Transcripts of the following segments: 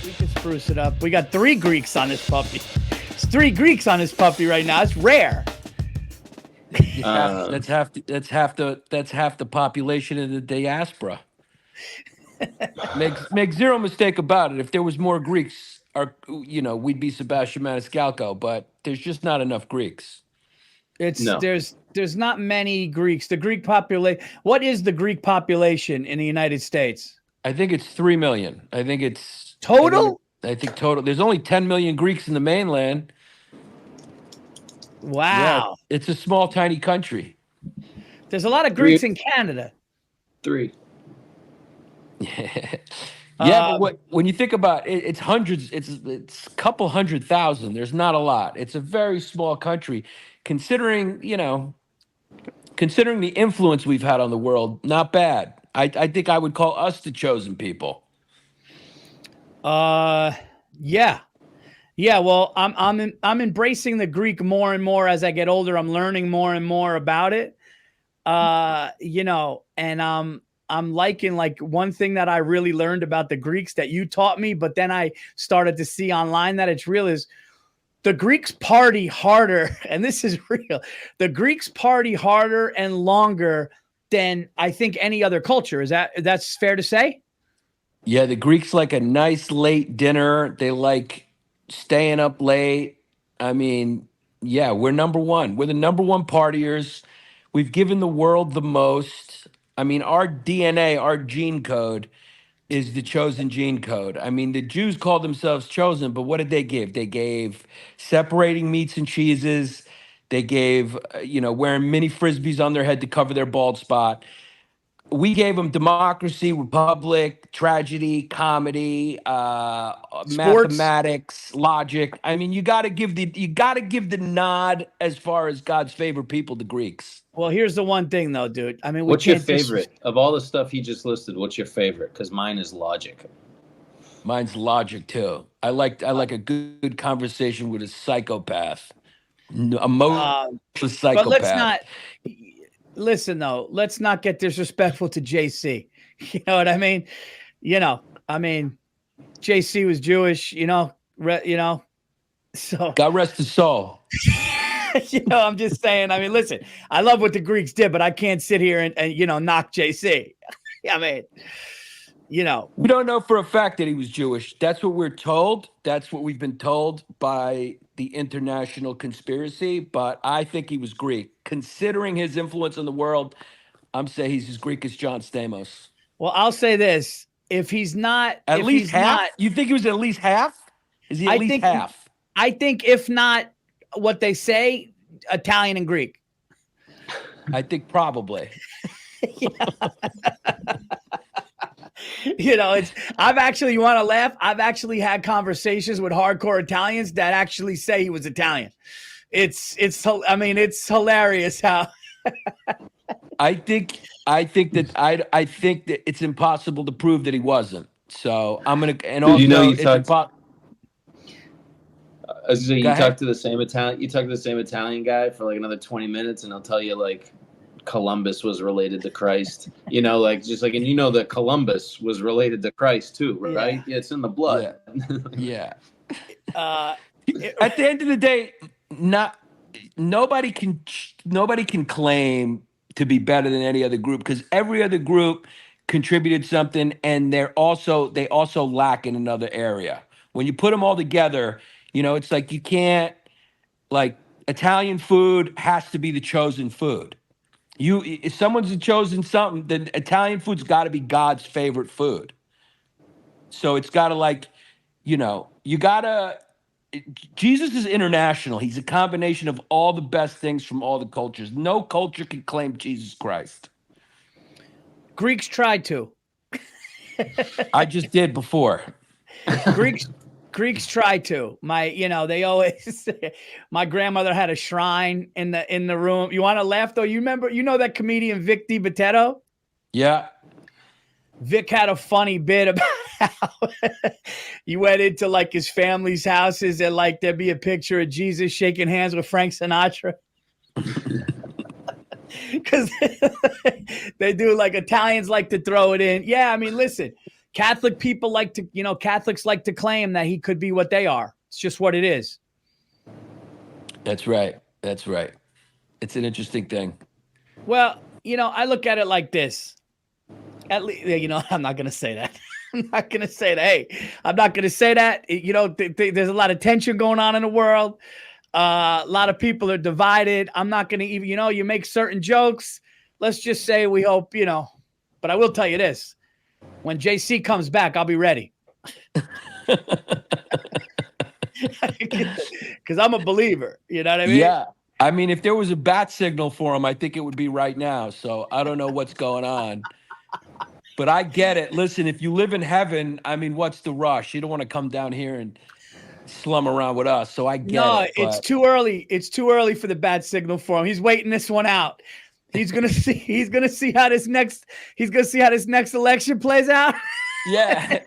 We can spruce it up. We got 3 Greeks on this puppy. It's 3 Greeks on this puppy right now. It's rare. That's half the population of the diaspora. Make zero mistake about it. If there was more Greeks, we'd be Sebastian Maniscalco, but there's just not enough Greeks. There's not many Greeks. The Greek population. What is the Greek population in the United States? I think it's 3 million. I think it's total. I think total. There's only 10 million Greeks in the mainland. Wow. Yeah, it's a small, tiny country. There's a lot of Greeks in Canada. 3. Yeah, but when you think about it, it's hundreds. It's a couple 100,000. There's not a lot. It's a very small country, considering the influence we've had on the world. Not bad. I think I would call us the chosen people. Yeah. Well, I'm embracing the Greek more and more as I get older. I'm learning more and more about it. And I'm liking, like, one thing that I really learned about the Greeks that you taught me, but then I started to see online that it's real, is the Greeks party harder. And this is real. The Greeks party harder and longer than I think any other culture. That's fair to say? Yeah. The Greeks like a nice late dinner. They like staying up late. I mean, yeah, we're number one. We're the number one partiers. We've given the world the most. I mean, our DNA, our gene code is the chosen gene code. I mean, the Jews called themselves chosen, but what did they give? They gave separating meats and cheeses. They gave, wearing mini Frisbees on their head to cover their bald spot. We gave them democracy, republic, tragedy, comedy, mathematics, logic. I mean, you got to give the nod as far as God's favorite people, the Greeks. Well, here's the one thing, though, dude. I mean, what's your favorite of all the stuff he just listed? What's your favorite? Because mine is logic. Mine's logic too. I like a good conversation with a psychopath, psychopath. But let's not listen, though. Let's not get disrespectful to JC. You know what I mean? JC was Jewish. So God rest his soul. I'm just saying. I mean, listen, I love what the Greeks did, but I can't sit here and knock JC. I mean, we don't know for a fact that he was Jewish. That's what we're told. That's what we've been told by the international conspiracy. But I think he was Greek. Considering his influence in the world, I'm saying he's as Greek as John Stamos. Well, I'll say this: if he's not, at least half. You think he was at least half? Is he at least half? I think, if not what they say, Italian and Greek. I think probably. I've actually, you want to laugh? I've actually had conversations with hardcore Italians that actually say he was Italian. It's hilarious how. I think that it's impossible to prove that he wasn't. So I'm gonna, and also you talk to the same Italian guy for like another 20 minutes, and I'll tell you like Columbus was related to Christ. That Columbus was related to Christ too, right? Yeah, it's in the blood. Yeah. At the end of the day, nobody can claim to be better than any other group, because every other group contributed something, and they also lack in another area. When you put them all together, it's like you can't, like, Italian food has to be the chosen food. If someone's chosen something, then Italian food's got to be God's favorite food. So it's got to, Jesus is international. He's a combination of all the best things from all the cultures. No culture can claim Jesus Christ. Greeks tried to. I just did before. Greeks try to. They always. My grandmother had a shrine in the room. You want to laugh though? You remember? That comedian Vic DiBattista? Yeah. Vic had a funny bit about how he went into like his family's houses and like there'd be a picture of Jesus shaking hands with Frank Sinatra. Because they do, like, Italians like to throw it in. Yeah, I mean, listen. Catholic people like to, Catholics like to claim that he could be what they are. It's just what it is. That's right. That's right. It's an interesting thing. Well, I look at it like this. At least, I'm not going to say that. I'm not going to say that. Hey, I'm not going to say that. There's a lot of tension going on in the world. A lot of people are divided. I'm not going to even, you make certain jokes. Let's just say we hope, but I will tell you this. When JC comes back, I'll be ready. Because I'm a believer. You know what I mean? Yeah. I mean, if there was a bat signal for him, I think it would be right now. So I don't know what's going on. But I get it. Listen, if you live in heaven, I mean, what's the rush? You don't want to come down here and slum around with us. So I get it. It's too early. It's too early for the bat signal for him. He's waiting this one out. He's gonna see how this next election plays out. Yeah.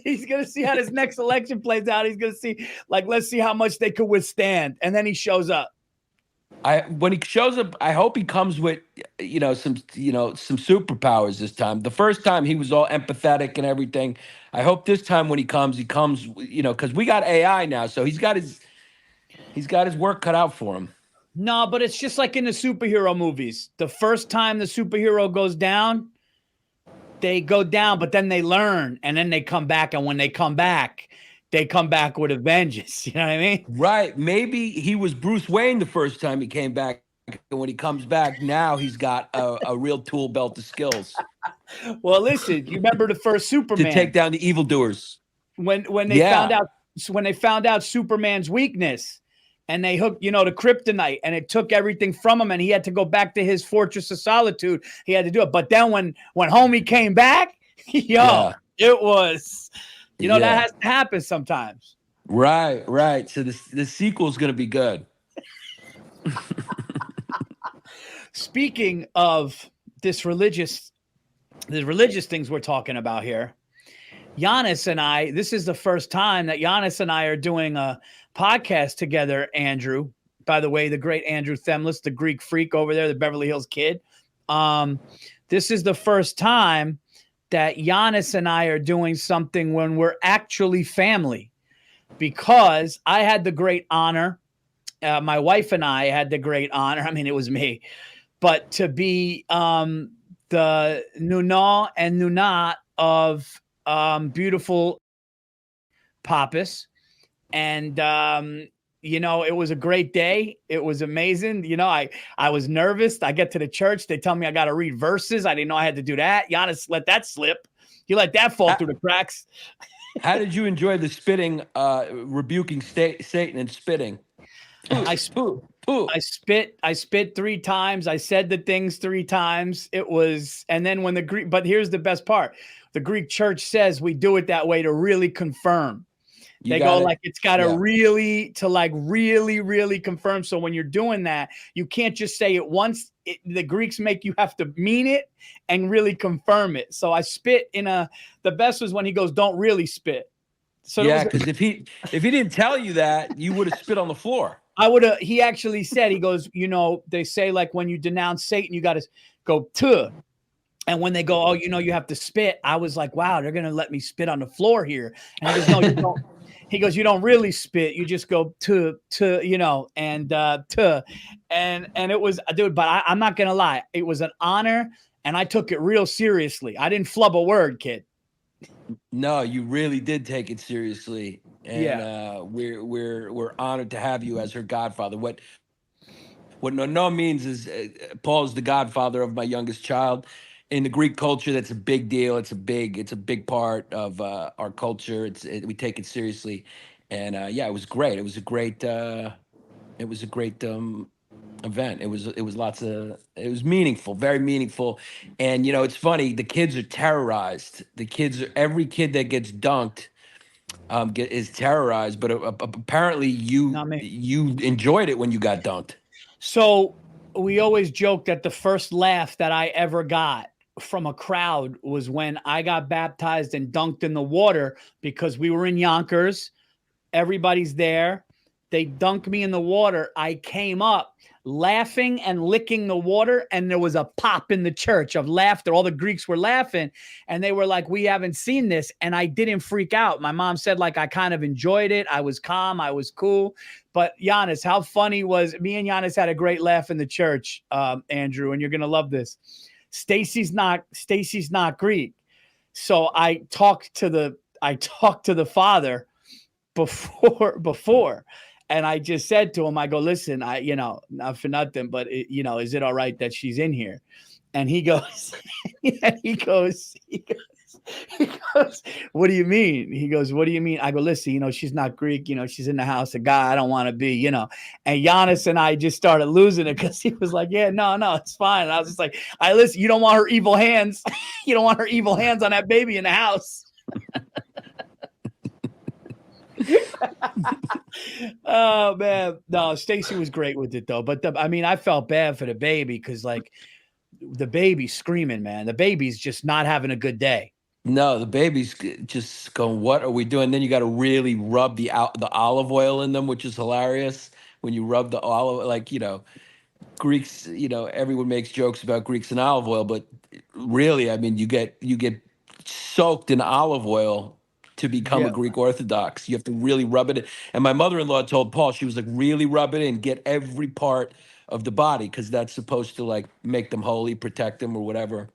He's gonna see how this next election plays out. He's gonna see, let's see how much they could withstand. And then he shows up. When he shows up, I hope he comes with, some superpowers this time. The first time he was all empathetic and everything. I hope this time when he comes, because we got AI now, so he's got his work cut out for him. No, but it's just like in the superhero movies. The first time the superhero goes down, they go down, but then they learn, and then they come back. And when they come back with a vengeance. You know what I mean? Right. Maybe he was Bruce Wayne the first time he came back. And when he comes back, now he's got a real tool belt of skills. Well, listen, you remember the first Superman to take down the evildoers. When they found out Superman's weakness, and they hooked, the kryptonite, and it took everything from him, and he had to go back to his fortress of solitude. He had to do it. But then when homie came back, it was, that has to happen sometimes. Right. So the sequel is going to be good. Speaking of the religious things we're talking about here, Yannis and I, this is the first time that Yannis and I are doing a podcast together, Andrew. By the way, the great Andrew Themlis, the Greek freak over there, the Beverly Hills Kid. This is the first time that Yannis and I are doing something when we're actually family, because I had the great honor, my wife and I had the great honor, I mean, it was me, but to be the Nuna and Nuna of beautiful Pappas. And, it was a great day. It was amazing. I was nervous. I get to the church. They tell me I got to read verses. I didn't know I had to do that. Yannis let that slip. He let that fall through the cracks. How did you enjoy the spitting, rebuking Satan and spitting? I spit 3 times. I said the things 3 times. It was, and then when but here's the best part. The Greek church says we do it that way to really confirm. They go it's got to really confirm. So when you're doing that, you can't just say it once. The Greeks make you have to mean it and really confirm it. So I spit the best was when he goes, don't really spit. So because if he didn't tell you that, you would have spit on the floor. He actually said, he goes, they say when you denounce Satan, you got to go to. And when they go, oh, you have to spit. I was like, wow, they're going to let me spit on the floor here. And he goes, no, you don't. He goes, you don't really spit. You just go to, and to. And it was, dude, but I'm not going to lie. It was an honor, and I took it real seriously. I didn't flub a word, kid. No, you really did take it seriously. And we're honored to have you as her godfather. What no means is Paul is the godfather of my youngest child. In the Greek culture, that's a big deal. It's a big part of our culture. We take it seriously, and it was great. It was a great event. It was meaningful, very meaningful. And it's funny. The kids are terrorized. Every kid that gets dunked is terrorized. But apparently, you enjoyed it when you got dunked. So we always joke that the first laugh that I ever got from a crowd was when I got baptized and dunked in the water, because we were in Yonkers. Everybody's there. They dunked me in the water. I came up laughing and licking the water, and there was a pop in the church of laughter. All the Greeks were laughing, and they were like, we haven't seen this. And I didn't freak out. My mom said, like, I kind of enjoyed it. I was calm. I was cool. But Yannis, how funny was me and Yannis had a great laugh in the church, Andrew, and you're going to love this. Stacy's not Greek. So I talked to the father before. And I just said to him, I go, listen, not for nothing, but is it all right that she's in here? And he goes, he goes, what do you mean? He goes, what do you mean? I go, listen, she's not Greek. She's in the house of God. I don't want to be, And Yannis and I just started losing it because he was like, yeah, no, it's fine. And I was just like, listen, you don't want her evil hands. You don't want her evil hands on that baby in the house. Oh man, no, Stacy was great with it though. But I felt bad for the baby because like the baby's screaming, man. The baby's just not having a good day. No, the baby's just going, what are we doing? Then you got to really rub the olive oil in them, which is hilarious. When you rub the olive, like, Greeks, everyone makes jokes about Greeks and olive oil, but really, I mean, you get soaked in olive oil to become a Greek Orthodox. You have to really rub it in. And my mother-in-law told Paul, she was like, really rub it in, get every part of the body, because that's supposed to like make them holy, protect them or whatever.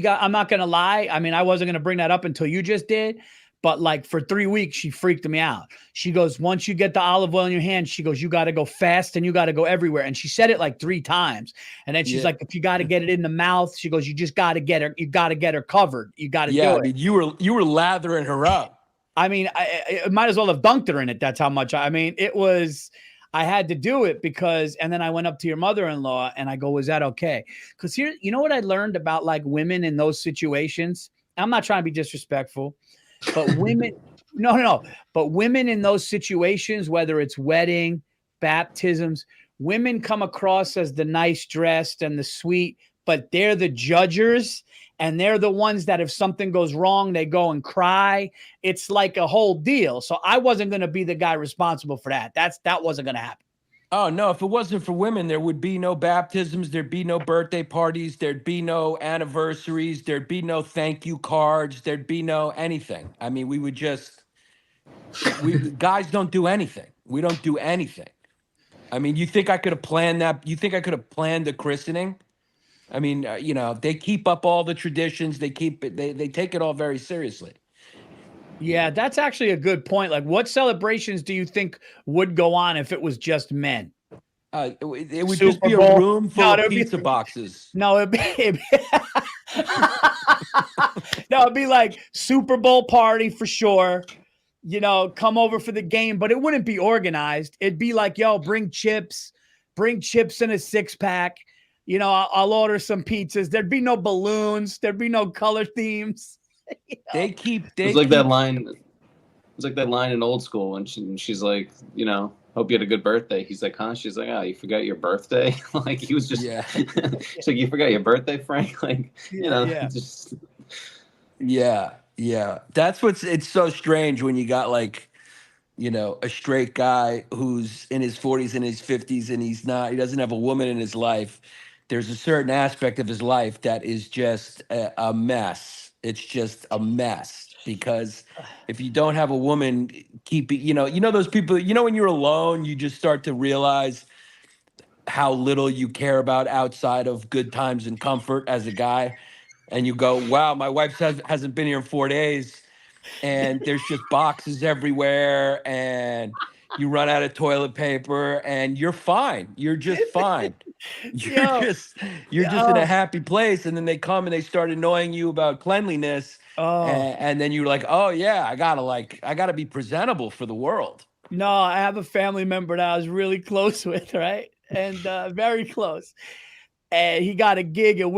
I'm not going to lie. I mean, I wasn't going to bring that up until you just did. But like for 3 weeks, she freaked me out. She goes, once you get the olive oil in your hand, she goes, you got to go fast and you got to go everywhere. And she said it like 3 times. And then she's like, if you got to get it in the mouth, she goes, you just got to get her. You got to get her covered. You got to do it. I mean, you were lathering her up. I mean, I might as well have dunked her in it. That's how much. I mean, I had to do it because, and then I went up to your mother-in-law and I go, was that okay? Because here, you know what I learned about like women in those situations? I'm not trying to be disrespectful. But women, no. But women in those situations, whether it's wedding, baptisms, women come across as the nice dressed and the sweet, but they're the judgers and they're the ones that if something goes wrong, they go and cry. It's like a whole deal. So I wasn't going to be the guy responsible for that. That wasn't going to happen. Oh, no, if it wasn't for women, there would be no baptisms, there'd be no birthday parties, there'd be no anniversaries, there'd be no thank you cards, there'd be no anything. I mean, guys don't do anything. We don't do anything. I mean, you think I could have planned that? You think I could have planned the christening? I mean, they keep up all the traditions. They take it all very seriously. Yeah, that's actually a good point. Like, what celebrations do you think would go on if it was just men? It would just be a room full of pizza boxes. No, it'd be like Super Bowl party for sure. Come over for the game, but it wouldn't be organized. It'd be like, yo, bring chips in a 6-pack. I'll order some pizzas. There'd be no balloons. There'd be no color themes. It's like that line. It's like that line in Old School when she's like, hope you had a good birthday. He's like, huh? She's like, oh, you forgot your birthday? Like he was just. Yeah. She's like, you forgot your birthday, Frank? Like, just. Yeah. That's it's so strange when you got like, a straight guy who's in his 40s and his 50s and he doesn't have a woman in his life. There's a certain aspect of his life that is just a mess. It's just a mess because if you don't have a woman, those people, when you're alone, you just start to realize how little you care about outside of good times and comfort as a guy. And you go, wow, my wife hasn't been here in 4 days and there's just boxes everywhere and you run out of toilet paper and you're fine. You're just fine. You're just in a happy place. And then they come and they start annoying you about cleanliness. And then you're like, oh yeah, I gotta be presentable for the world. No, I have a family member that I was really close with, right? And very close. And he got a gig in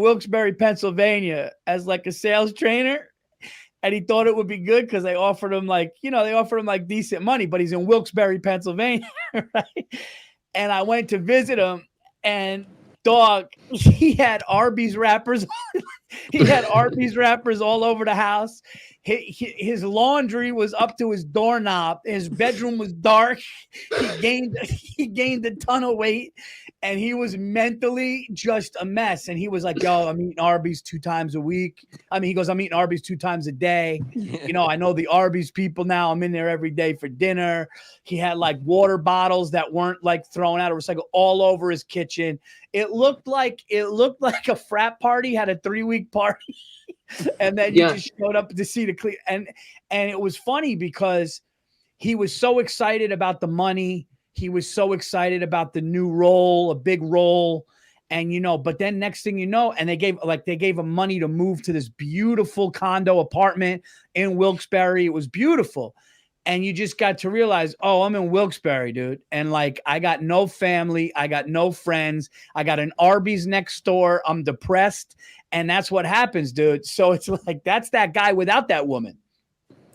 Wilkes-Barre, Pennsylvania as like a sales trainer. And he thought it would be good because they offered him like decent money, but he's in Wilkes-Barre, Pennsylvania, right? And I went to visit him and Dog, he had Arby's wrappers. He had Arby's wrappers all over the house. His laundry was up to his doorknob. His bedroom was dark. He gained a ton of weight, and he was mentally just a mess. And he was like, "Yo, I'm eating Arby's 2 times a week." I mean, he goes, "I'm eating Arby's 2 times a day." You know, I know the Arby's people now. I'm in there every day for dinner. He had like water bottles that weren't like thrown out of recycle all over his kitchen. It looked like a frat party had a 3-week party, and then you just showed up to see the clean. And it was funny because he was so excited about the money. He was so excited about the new role, a big role. And, you know, but then next thing you know, and they gave him money to move to this beautiful condo apartment in Wilkes-Barre. It was beautiful. And you just got to realize, oh, I'm in Wilkes-Barre, dude. And like, I got no family. I got no friends. I got an Arby's next door. I'm depressed. And that's what happens, dude. So it's like, that's that guy without that woman.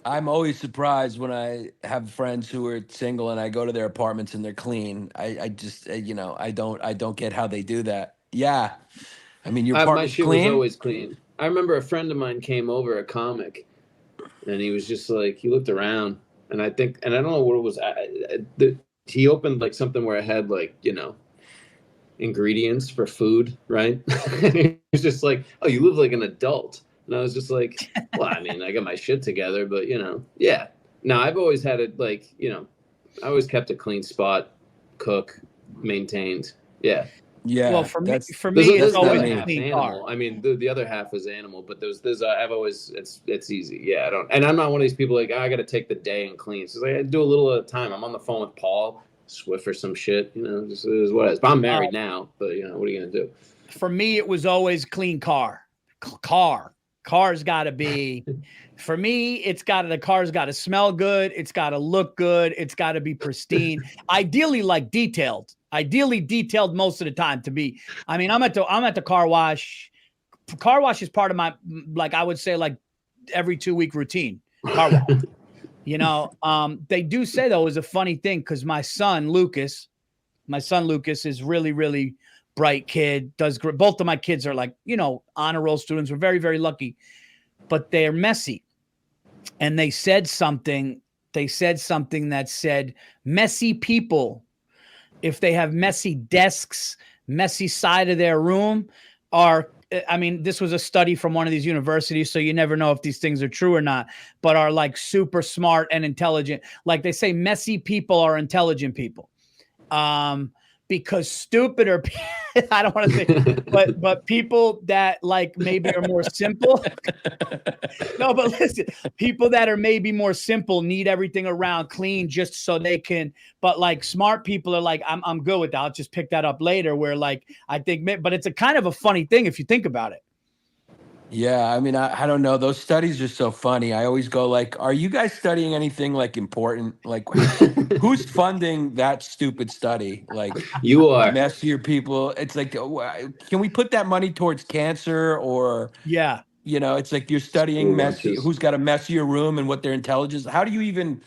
I'm always surprised when I have friends who are single and I go to their apartments and they're clean. I just, you know, I don't get how they do that. Yeah. I mean, your apartment's my shit clean? was always clean. I remember a friend of mine came over, a comic, and he was just like, he looked around. And I don't know what it was. He opened like something where it had like, you know, ingredients for food, right? And he was just like, "Oh, you live like an adult." And I was just like, "Well, I mean, I got my shit together, but you know, yeah." No, I've always had it like, you know, I always kept a clean spot, cook, maintained. Yeah. Yeah. Well, for me, it's always a clean car. I mean, the other half was animal, but there's I've always it's easy. Yeah, and I'm not one of these people like, I got to take the day and clean. So like, I do a little at a time. I'm on the phone with Paul, Swiffer some shit. You know, just is what it is. But I'm married now. But you know, what are you gonna do? For me, it was always clean car. Car's got to be. For me, the car's got to smell good. It's got to look good. It's got to be pristine. Ideally, like detailed. Ideally detailed most of the time to be. I mean, I'm at the car wash. Car wash is part of my, like, I would say like every 2-week routine. Car wash. You know, they do say though, is a funny thing because my son Lucas is really, really bright kid. Does great. Both of my kids are like, you know, honor roll students. We're very, very lucky, but they're messy. And they said something that said messy people, if they have messy desks, messy side of their room, are, I mean, this was a study from one of these universities, so you never know if these things are true or not, but are like super smart and intelligent. Like they say, messy people are intelligent people. Because stupider, I don't want to say, but people that like maybe are more simple. No, but listen, people that are maybe more simple need everything around clean just so they can. But like smart people are like, I'm good with that. I'll just pick that up later. Where like I think, but it's a kind of a funny thing if you think about it. Yeah, I mean, I don't know. Those studies are so funny. I always go like, are you guys studying anything like important? Like, who's funding that stupid study? Like, you are messier people. It's like, can we put that money towards cancer or? Yeah. You know, it's like you're studying who's got a messier room and what their intelligence. How do you even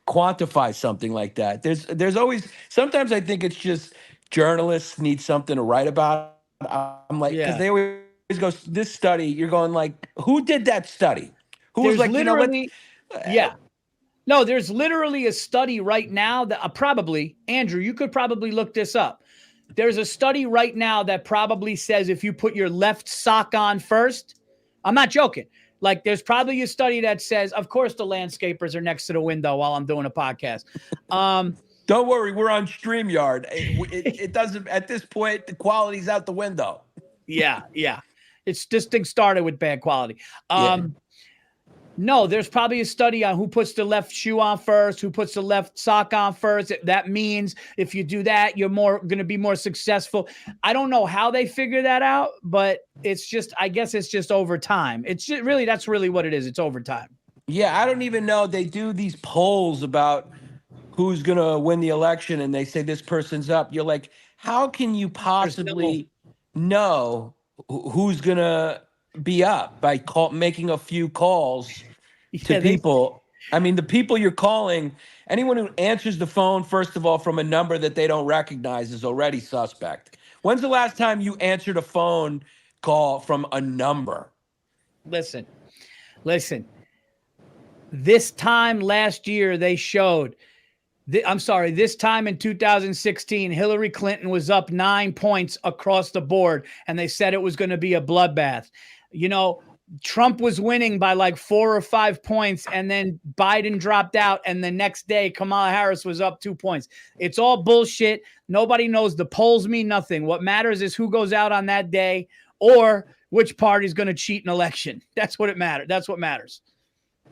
quantify something like that? There's always, sometimes I think it's just journalists need something to write about. I'm like, because they always go, this study, you're going like, who did that study? Who was like, literally, no, there's literally a study right now that probably, Andrew, you could probably look this up. There's a study right now that probably says if you put your left sock on first, I'm not joking. Like there's probably a study that says, of course, the landscapers are next to the window while I'm doing a podcast. Don't worry, we're on StreamYard. It doesn't, at this point, the quality's out the window. Yeah. It's this thing started with bad quality. No, there's probably a study on who puts the left shoe on first, who puts the left sock on first. That means if you do that, you're going to be more successful. I don't know how they figure that out, but it's just, I guess it's just over time. It's just really, that's really what it is. It's over time. Yeah, I don't even know. They do these polls about who's going to win the election, and they say this person's up. You're like, how can you possibly know who's going to be up by making a few calls to people? I mean, the people you're calling, anyone who answers the phone, first of all, from a number that they don't recognize is already suspect. When's the last time you answered a phone call from a number? Listen. This time last year, they showed. This time in 2016, Hillary Clinton was up 9 points across the board, and they said it was going to be a bloodbath. You know, Trump was winning by like 4 or 5 points, and then Biden dropped out, and the next day, Kamala Harris was up 2 points. It's all bullshit. Nobody knows. The polls mean nothing. What matters is who goes out on that day or which party's going to cheat an election. That's what it matters. That's what matters.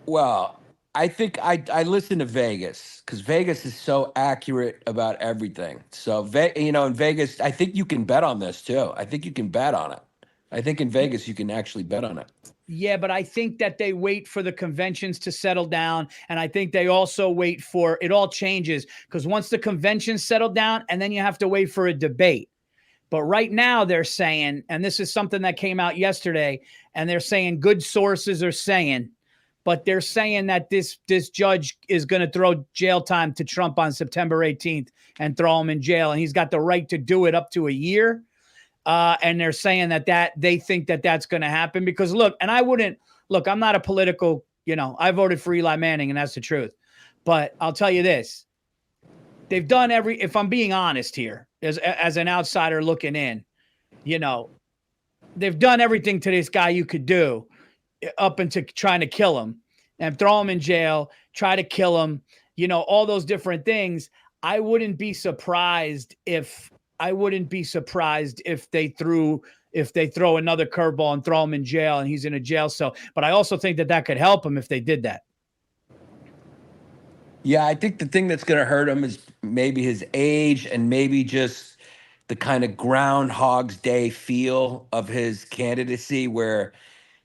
Well, I think I listen to Vegas because Vegas is so accurate about everything. So, in Vegas, I think you can bet on this too. I think you can bet on it. I think in Vegas, you can actually bet on it. Yeah, but I think that they wait for the conventions to settle down. And I think they also wait for it all changes because once the conventions settle down and then you have to wait for a debate. But right now they're saying, and this is something that came out yesterday, and they're saying good sources are saying, but they're saying that this judge is going to throw jail time to Trump on September 18th and throw him in jail. And he's got the right to do it up to a year. And they're saying that they think that that's going to happen because I'm not a political, I voted for Eli Manning and that's the truth. But I'll tell you this, they've done if I'm being honest here, as an outsider looking in, they've done everything to this guy you could do up into trying to kill him and throw him in jail, try to kill him, all those different things. I wouldn't be surprised if they throw another curveball and throw him in jail and he's in a jail cell. But I also think that could help him if they did that. Yeah, I think the thing that's going to hurt him is maybe his age and maybe just the kind of Groundhog's Day feel of his candidacy where,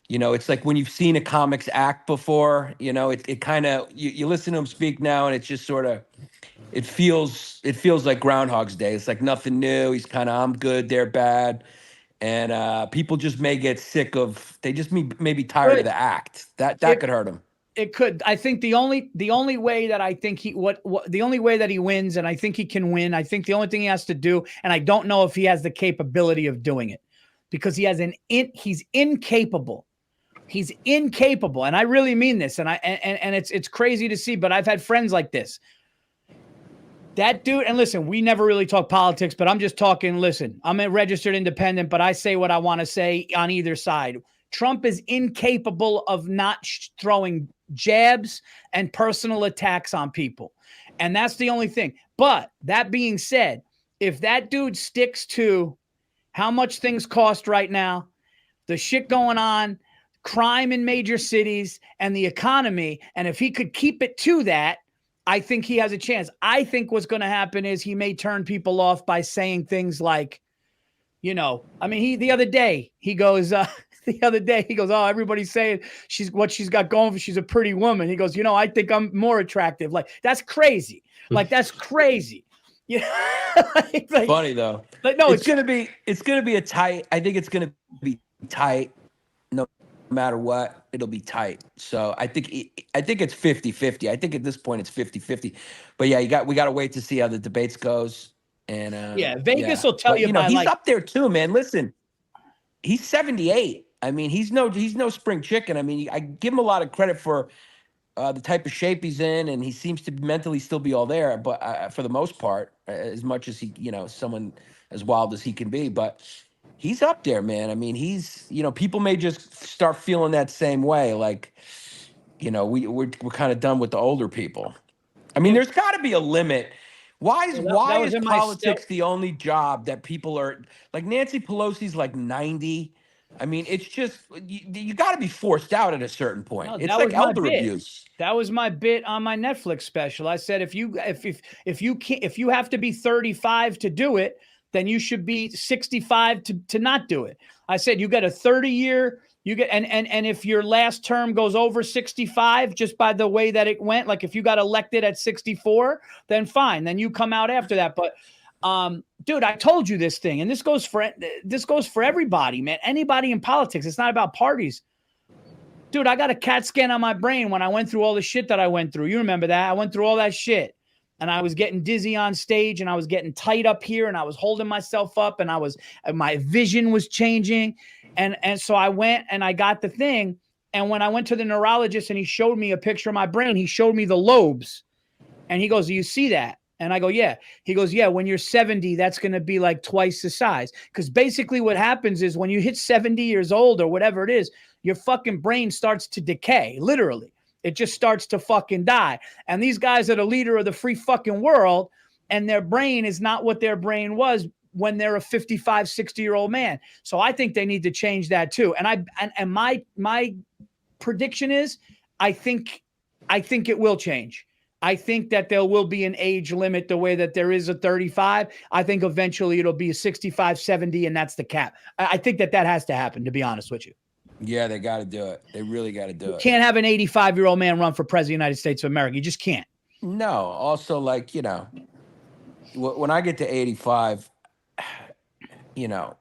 it's like when you've seen a comics act before, it kind of, you listen to him speak now and it's just sort of, it feels like Groundhog's Day. It's like nothing new. He's kind of, I'm good, they're bad. And people just may get sick of, they just may be tired of the act. That could hurt him. It could. I think the only way that I think the only way that he wins, and I think he can win, I think the only thing he has to do, and I don't know if he has the capability of doing it because he's incapable. He's incapable. And I really mean this. And it's crazy to see, but I've had friends like this. That dude, and listen, we never really talk politics, but I'm just talking, listen, I'm a registered independent, but I say what I want to say on either side. Trump is incapable of not throwing jabs and personal attacks on people. And that's the only thing. But that being said, if that dude sticks to how much things cost right now, the shit going on, crime in major cities, and the economy, and if he could keep it to that, I think he has a chance. I think what's going to happen is he may turn people off by saying things like, the other day he goes, oh, everybody's saying she's got going for, she's a pretty woman. He goes, I think I'm more attractive. Like, that's crazy. Like, that's crazy. Funny though. Like, no, it's going to be a tight, I think it's going to be tight. No matter what, it'll be tight. So I think it's 50-50. I think at this point it's 50-50. But yeah, we got to wait to see how the debates goes. And Vegas will tell you. He's up there too, man. Listen, he's 78. I mean, he's no spring chicken. I mean, I give him a lot of credit for the type of shape he's in, and he seems to mentally still be all there. But for the most part, as much as he, someone as wild as he can be, but he's up there, man. I mean, he's, people may just start feeling that same way. Like, we're kind of done with the older people. I mean, there's got to be a limit. Why is politics the only job that people are like? Nancy Pelosi's like 90. I mean, it's just you got to be forced out at a certain point. No, it's like elder abuse. That was my bit on my Netflix special. I said if you have to be 35 to do it, then you should be 65 to not do it. I said you get a 30-year. And if your last term goes over 65, just by the way that it went, like if you got elected at 64, then fine, then you come out after that. But dude, I told you this thing, and this goes for everybody, man. Anybody in politics. It's not about parties. Dude, I got a CAT scan on my brain when I went through all the shit that I went through. You remember that? I went through all that shit. and I was getting dizzy on stage, and I was getting tight up here, and I was holding myself up, and my vision was changing. And so I went and I got the thing. And when I went to the neurologist and he showed me a picture of my brain, he showed me the lobes, and he goes, "Do you see that?" And I go, "Yeah." He goes, "Yeah, when you're 70, that's going to be like twice the size." Because basically what happens is when you hit 70 years old or whatever it is, your fucking brain starts to decay, literally. It just starts to fucking die. And these guys are the leader of the free fucking world, and their brain is not what their brain was when they're a 55, 60-year-old man. So I think they need to change that too. And my prediction is I think it will change. I think that there will be an age limit the way that there is a 35. I think eventually it'll be a 65, 70, and that's the cap. I think that has to happen, to be honest with you. Yeah, they got to do it. They really got to do it. You can't have an 85-year-old man run for president of the United States of America. You just can't. No. Also, like, you know, when I get to 85, you know,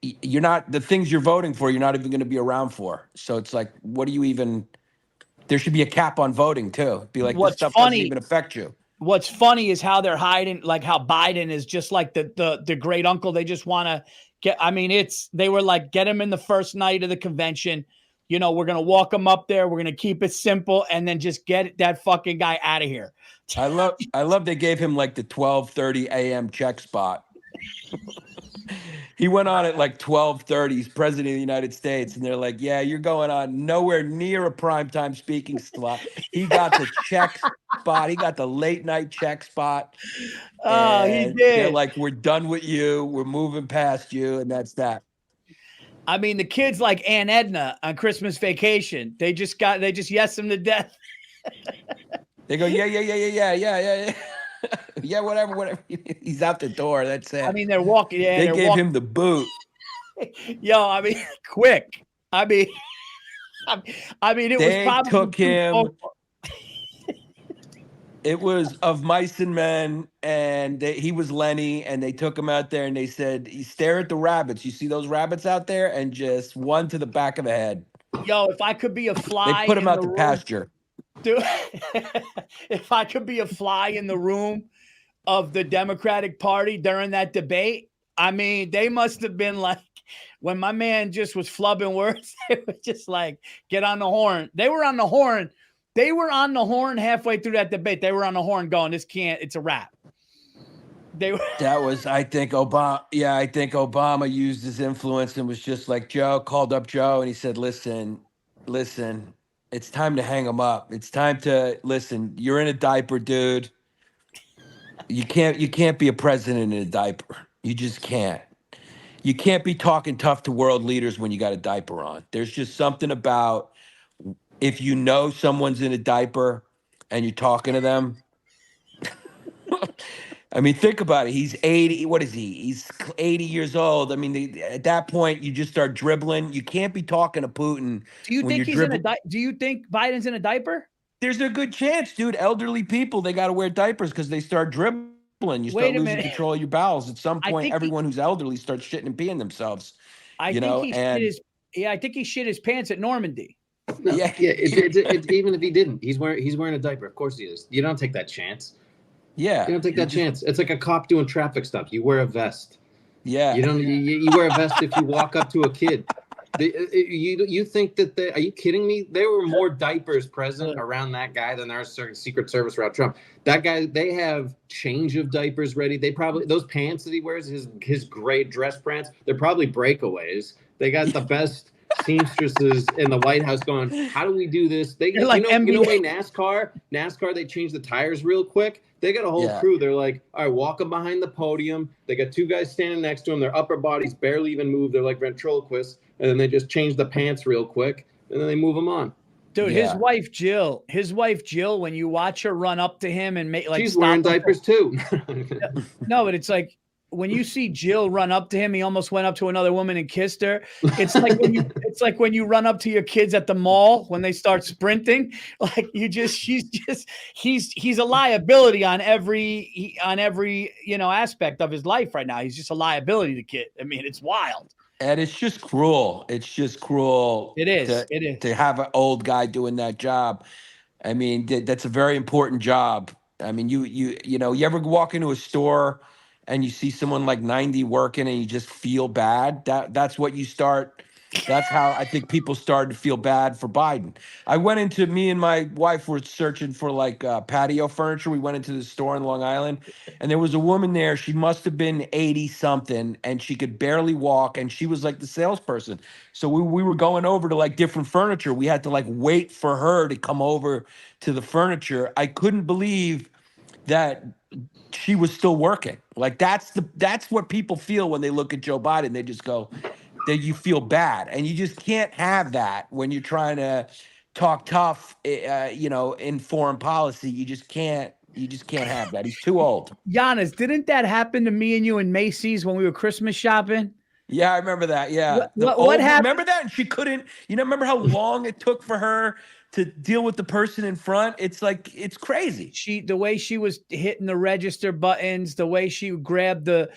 you're not, the things you're voting for, you're not even going to be around for. So it's like, what do you even, there should be a cap on voting too. Be like, this stuff doesn't even affect you. What's funny is how they're hiding, like how Biden is just like the great uncle. They just want to get, I mean, they were like, get him in the first night of the convention. You know, we're going to walk him up there. We're going to keep it simple and then just get that fucking guy out of here. I love they gave him like the 12:30 a.m. check spot. He went on at like 12:30. He's president of the United States. And they're like, yeah, you're going on nowhere near a primetime speaking slot. He got the check spot. He got the late night check spot. Oh, he did. They're like, we're done with you. We're moving past you. And that's that. I mean, the kids like Aunt Edna on Christmas Vacation, they just yes him to death. They go, yeah. Yeah, whatever. He's out the door. That's it. I mean, they're walking. Yeah, they gave him the boot. Yo, I mean, quick. I mean, it was probably took him. It was of mice and men, and he was Lenny, and they took him out there, and they said, "You stare at the rabbits. You see those rabbits out there, and just one to the back of the head." Yo, if I could be a fly, they put him out to pasture. Dude, if I could be a fly in the room of the Democratic Party during that debate, I mean, they must have been like, when my man just was flubbing words, they were just like, get on the horn. They were on the horn. They were on the horn halfway through that debate. They were on the horn going, it's a wrap. That was, I think Obama. Yeah, I think Obama used his influence and was just like, called up Joe, and he said, listen. It's time to hang him up. It's time to listen. You're in a diaper, dude. You can't be a president in a diaper. You just can't. You can't be talking tough to world leaders when you got a diaper on. There's just something about if you know someone's in a diaper and you're talking to them. I mean, think about it. He's 80. What is he? He's 80 years old. I mean, at that point, you just start dribbling. You can't be talking to Putin. Do you think he's do you think Biden's in a diaper? There's a good chance, dude. Elderly people, they got to wear diapers because they start dribbling. You start losing control of your bowels. At some point, everyone who's elderly starts shitting and peeing themselves. I think he shit his pants at Normandy. No, yeah. Even if he didn't, he's wearing a diaper. Of course he is. You don't take that chance. Yeah, you don't take that chance. It's like a cop doing traffic stops. You wear a vest. Yeah, you don't. You wear a vest if you walk up to a kid. You think that are you kidding me? There were more diapers present around that guy than there are Secret Service around Trump. That guy, they have change of diapers ready. They probably, those pants that he wears, his gray dress pants, they're probably breakaways. They got the best seamstresses in the White House going, how do we do this? They like you know way NASCAR, they change the tires real quick. They got a whole crew. They're like, all right, walk them behind the podium. They got two guys standing next to them. Their upper bodies barely even move. They're like ventriloquists. And then they just change the pants real quick. And then they move them on. Dude, his wife Jill, when you watch her run up to him and make like she's wearing diapers too. No, but it's like when you see Jill run up to him, he almost went up to another woman and kissed her. It's like when you run up to your kids at the mall when they start sprinting. Like he's a liability on every aspect of his life right now. He's just a liability to kid. I mean, it's wild. And it's just cruel. It is. To have an old guy doing that job. I mean, that's a very important job. I mean, you ever walk into a store and you see someone like 90 working and you just feel bad? That's what you start. That's how I think people started to feel bad for Biden. Me and my wife were searching for like patio furniture. We went into the store in Long Island and there was a woman there. She must have been 80 something and she could barely walk. And she was like the salesperson. So we were going over to like different furniture. We had to like wait for her to come over to the furniture. I couldn't believe that she was still working. Like that's what people feel when they look at Joe Biden. They just go, that you feel bad, and you just can't have that when you're trying to talk tough, in foreign policy. You just can't have that. He's too old. Yannis, didn't that happen to me and you in Macy's when we were Christmas shopping? Yeah, I remember that. Yeah. What happened? Remember that? And she couldn't, remember how long it took for her to deal with the person in front? It's like, it's crazy. The way she was hitting the register buttons, the way she grabbed the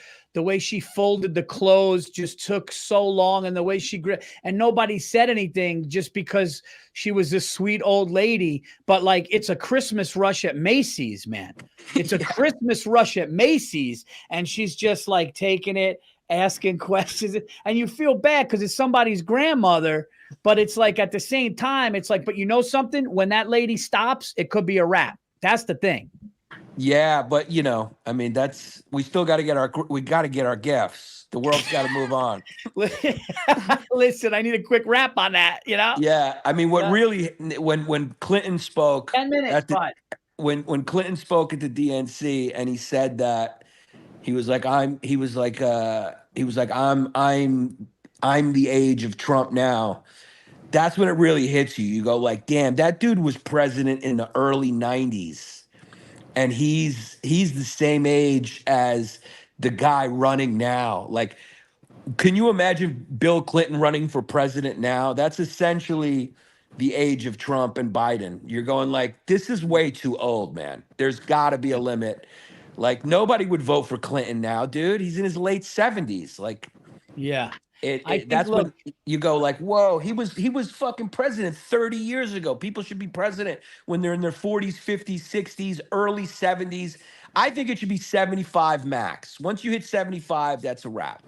way she folded the clothes just took so long. And the way she and nobody said anything just because she was this sweet old lady. But like, it's a Christmas rush at Macy's, man. It's a Christmas rush at Macy's. And she's just like taking it, asking questions, and you feel bad because it's somebody's grandmother, but it's like at the same time, it's like, but you know something, when that lady stops, it could be a wrap. That's the thing. Yeah, but I mean, we still got to get our gifts. The world's got to move on. Listen, I need a quick wrap on that, Yeah, I mean, when Clinton spoke 10 minutes, when Clinton spoke at the DNC and he said that he was like, I'm the age of Trump now. That's when it really hits you. You go like, damn, that dude was president in the early 90s. And he's the same age as the guy running now. Like, can you imagine Bill Clinton running for president now? That's essentially the age of Trump and Biden. You're going like, this is way too old, man. There's got to be a limit. Like, nobody would vote for Clinton now, dude. He's in his late 70s. Like, yeah. When you go like, whoa, he was fucking president 30 years ago. People should be president when they're in their 40s, 50s, 60s, early 70s. I think it should be 75 max. Once you hit 75, that's a wrap.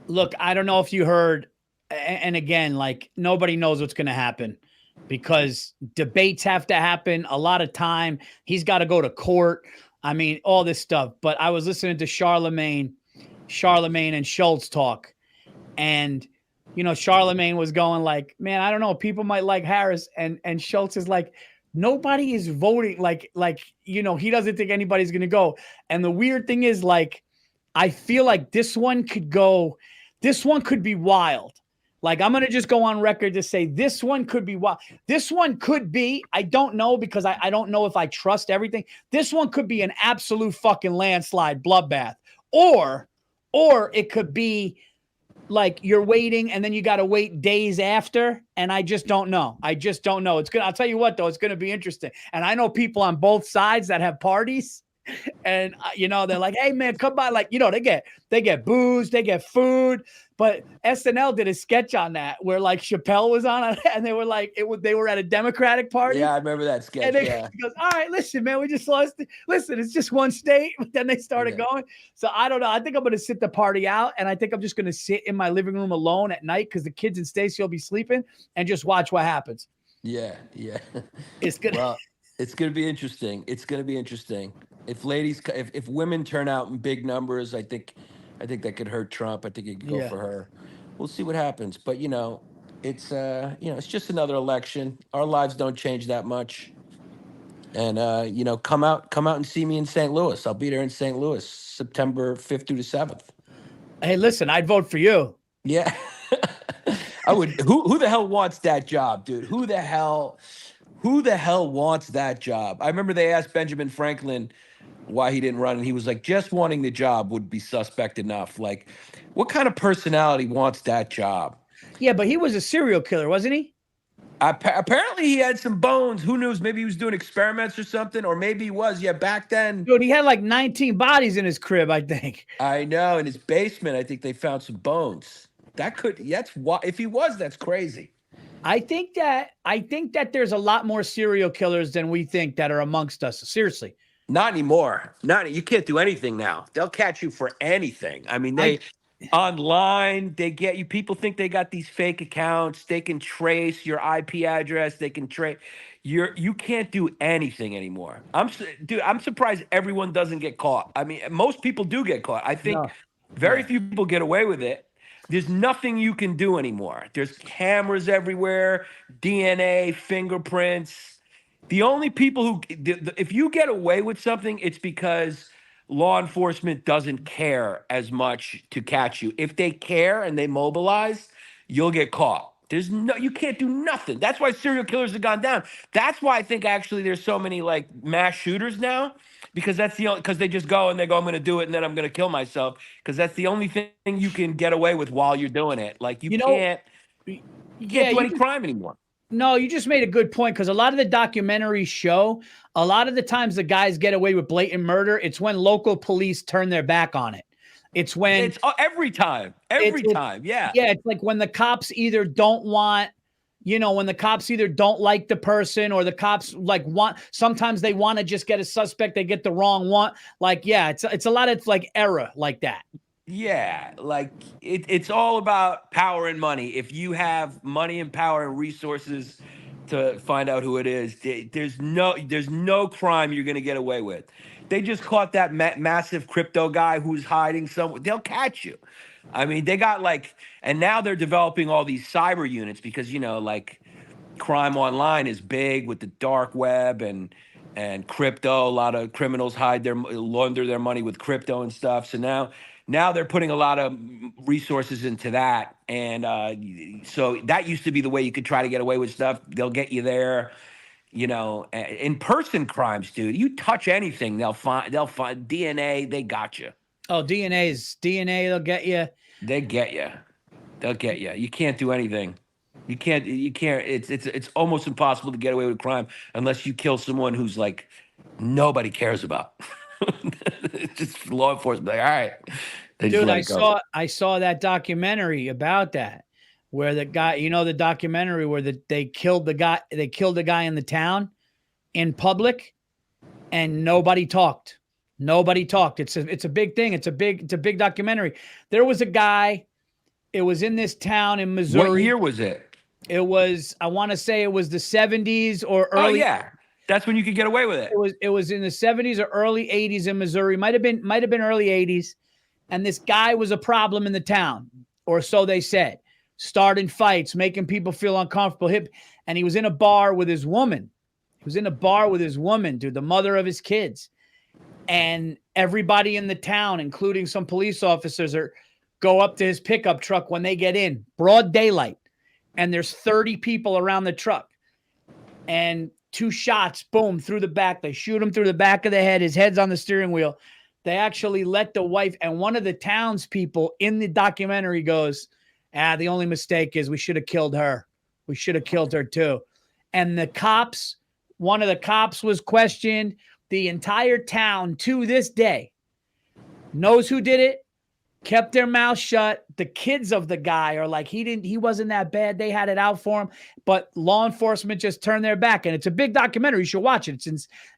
Look, I don't know if you heard, and again, like, nobody knows what's going to happen because debates have to happen a lot of time. He's got to go to court. I mean, all this stuff. But I was listening to Charlemagne and Schultz talk. And, Charlemagne was going like, man, I don't know. People might like Harris. And Schultz is like, nobody is voting. Like, he doesn't think anybody's going to go. And the weird thing is, like, I feel like this one could be wild. Like, I'm going to just go on record to say this one could be wild. This one could be, I don't know, because I don't know if I trust everything. This one could be an absolute fucking landslide bloodbath. Or it could be like you're waiting and then you got to wait days after. And I just don't know. I'll tell you what, though, it's going to be interesting. And I know people on both sides that have parties and, they're like, hey, man, come by. Like, they get booze, they get food. But SNL did a sketch on that where like Chappelle was on it and they were like, they were at a Democratic party. Yeah, I remember that sketch. And he goes, all right, listen, man, we just lost. Listen, it's just one state. But then they started going. So I don't know. I think I'm going to sit the party out. And I think I'm just going to sit in my living room alone at night because the kids and Stacey will be sleeping and just watch what happens. Yeah. It's good. Well, it's going to be interesting. If women turn out in big numbers, I think that could hurt Trump. I think it could go for her. We'll see what happens. But it's just another election. Our lives don't change that much. And come out and see me in St. Louis. I'll be there in St. Louis, September 5th through the 7th. Hey, listen, I'd vote for you. Yeah. I would. Who the hell wants that job, dude? Who the hell wants that job? I remember they asked Benjamin Franklin why he didn't run, and he was like, just wanting the job would be suspect enough. Like, what kind of personality wants that job? Yeah, but he was a serial killer, wasn't he? Apparently he had some bones. Who knows? Maybe he was doing experiments or something, or maybe he was. Yeah, back then. Dude, he had like 19 bodies in his crib, I think. I know. In his basement, I think they found some bones. If he was, that's crazy. I think that there's a lot more serial killers than we think that are amongst us. Seriously. Not anymore. You can't do anything now. They'll catch you for anything. I mean, online, they get you. People think they got these fake accounts. They can trace your IP address. They can trace you can't do anything anymore. I'm surprised everyone doesn't get caught. I mean, most people do get caught. I think very few people get away with it. There's nothing you can do anymore. There's cameras everywhere, DNA, fingerprints. The only people who, if you get away with something, it's because law enforcement doesn't care as much to catch you. If they care and they mobilize, you'll get caught. You can't do nothing. That's why serial killers have gone down. That's why I think actually there's so many like mass shooters now, because because they just go and they go, I'm going to do it and then I'm going to kill myself, because that's the only thing you can get away with while you're doing it. Like you can't do any crime anymore. No, you just made a good point, because a lot of the documentaries show a lot of the times the guys get away with blatant murder. It's when local police turn their back on it. It's when every time. Yeah. Yeah. It's like when the cops either don't want, when the cops either don't like the person, or the cops sometimes they want to just get a suspect. They get the wrong one. Like, yeah, it's a lot of like error like that. Yeah, like it's all about power and money. If you have money and power and resources to find out who it is, there's no crime you're going to get away with. They just caught that massive crypto guy who's hiding somewhere. They'll catch you. I mean, they got and now they're developing all these cyber units because, crime online is big with the dark web and crypto. A lot of criminals launder their money with crypto and stuff. So now they're putting a lot of resources into that. And so that used to be the way you could try to get away with stuff. They'll get you there. In-person crimes, dude. You touch anything, they'll find DNA. They got you. Oh, DNA. They'll get you. They get you. They'll get you. You can't do anything. You can't. It's almost impossible to get away with crime unless you kill someone who's like nobody cares about. It's just law enforcement. All right. Dude, I saw that documentary about that, where the guy, the documentary where they killed the guy in the town in public, and nobody talked. It's a big thing. It's a big documentary. There was a guy, it was in this town in Missouri. What year was it? It was, I want to say it was the 70s or early. Oh yeah. That's when you could get away with it. It was in the 70s or early 80s in Missouri. Might have been early 80s. And this guy was a problem in the town, or so they said. Starting fights, making people feel uncomfortable. And he was in a bar with his woman. Dude, the mother of his kids. And everybody in the town, including some police officers, go up to his pickup truck when they get in, broad daylight. And there's 30 people around the truck. And 2 shots, boom, through the back. They shoot him through the back of the head. His head's on the steering wheel. They actually let the wife, and one of the townspeople in the documentary goes, the only mistake is we should have killed her. We should have killed her too. And one of the cops was questioned. The entire town to this day knows who did it, kept their mouth shut. The kids of the guy are like, he wasn't that bad. They had it out for him, but law enforcement just turned their back. And it's a big documentary. You should watch it.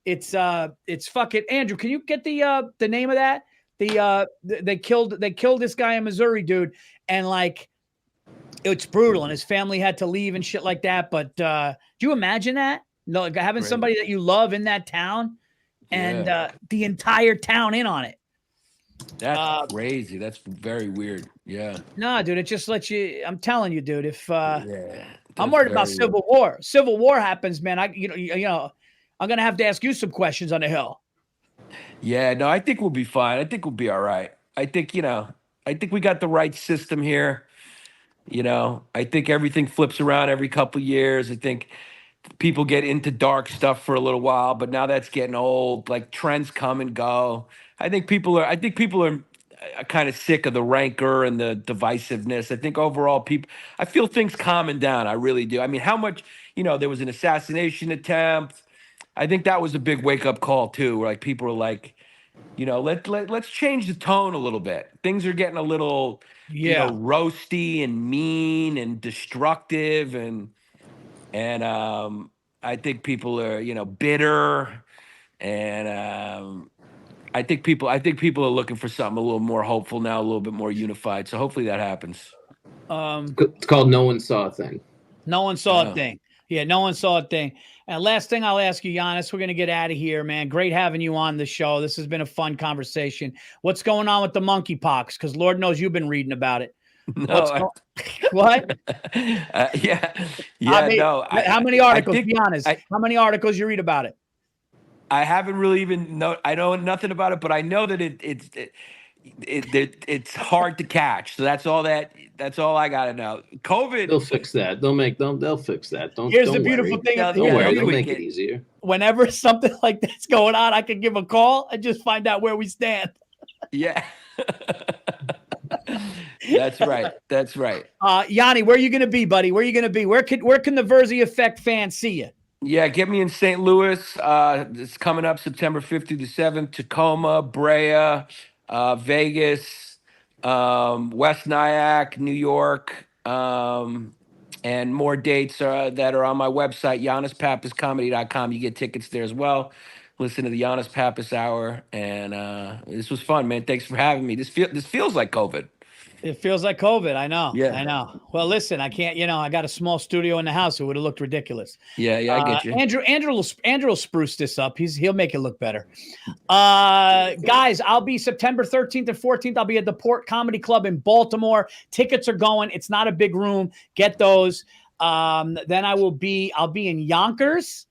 It's fucking, Andrew, can you get the name of that? They killed this guy in Missouri, dude. And it's brutal. And his family had to leave and shit like that. But do you imagine that? No, like having somebody that you love in that town and the entire town in on it. That's crazy. That's very weird. Yeah. No, dude, it just lets you. I'm telling you, dude. If I'm worried about civil war. Civil war happens, man. I'm gonna have to ask you some questions on the Hill. Yeah. No, I think we'll be fine. I think we'll be all right. I think we got the right system here. I think everything flips around every couple of years. I think people get into dark stuff for a little while, but now that's getting old. Like trends come and go. I think people are kind of sick of the rancor and the divisiveness. I think overall I feel things calming down. I really do. I mean, how much, there was an assassination attempt. I think that was a big wake up call too, where people are like, let's change the tone a little bit. Things are getting a little, roasty and mean and destructive. And And I think people are, bitter, and I think people are looking for something a little more hopeful now, a little bit more unified. So hopefully that happens. It's called No One Saw a Thing. No one saw a thing. Yeah, no one saw a thing. And last thing I'll ask you, Yannis, we're going to get out of here, man. Great having you on the show. This has been a fun conversation. What's going on with the monkeypox? Because Lord knows you've been reading about it. No, what? Yeah, I mean, no. How many articles? Be honest. How many articles you read about it? I haven't really even I know nothing about it, but I know that it's hard to catch. So that's all I gotta know. COVID. They'll fix that. They'll fix that. Here's the beautiful thing. Don't worry. They'll make it easier. Whenever something like that's going on, I can give a call and just find out where we stand. Yeah. That's right. Yanni, where are you going to be, buddy? Where are you going to be? Where can the Virzi Effect fans see you? Yeah, get me in St. Louis. It's coming up September 5th through the 7th. Tacoma, Brea, Vegas, West Nyack, New York, and more dates that are on my website, YannisPappasComedy.com. You get tickets there as well. Listen to the Yannis Pappas Hour, and this was fun, man. Thanks for having me. This feels like COVID. It feels like COVID. I know. Yeah. I know. Well, listen, I can't, I got a small studio in the house. It would have looked ridiculous. Yeah, I get you. Andrew will spruce this up. He'll make it look better. Guys, I'll be September 13th and 14th. I'll be at the Port Comedy Club in Baltimore. Tickets are going. It's not a big room. Get those. Then I'll be in Yonkers.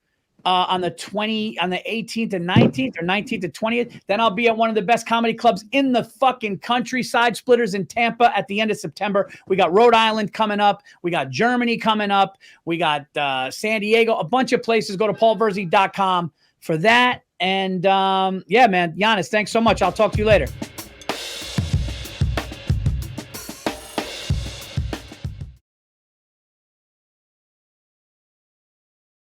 On the 18th and 19th, or 19th and 20th. Then I'll be at one of the best comedy clubs in the fucking country, Side Splitters in Tampa, at the end of September. We got Rhode Island coming up. We got Germany coming up. We got San Diego, a bunch of places. Go to paulvirzi.com for that. And yeah, man, Yannis, thanks so much. I'll talk to you later.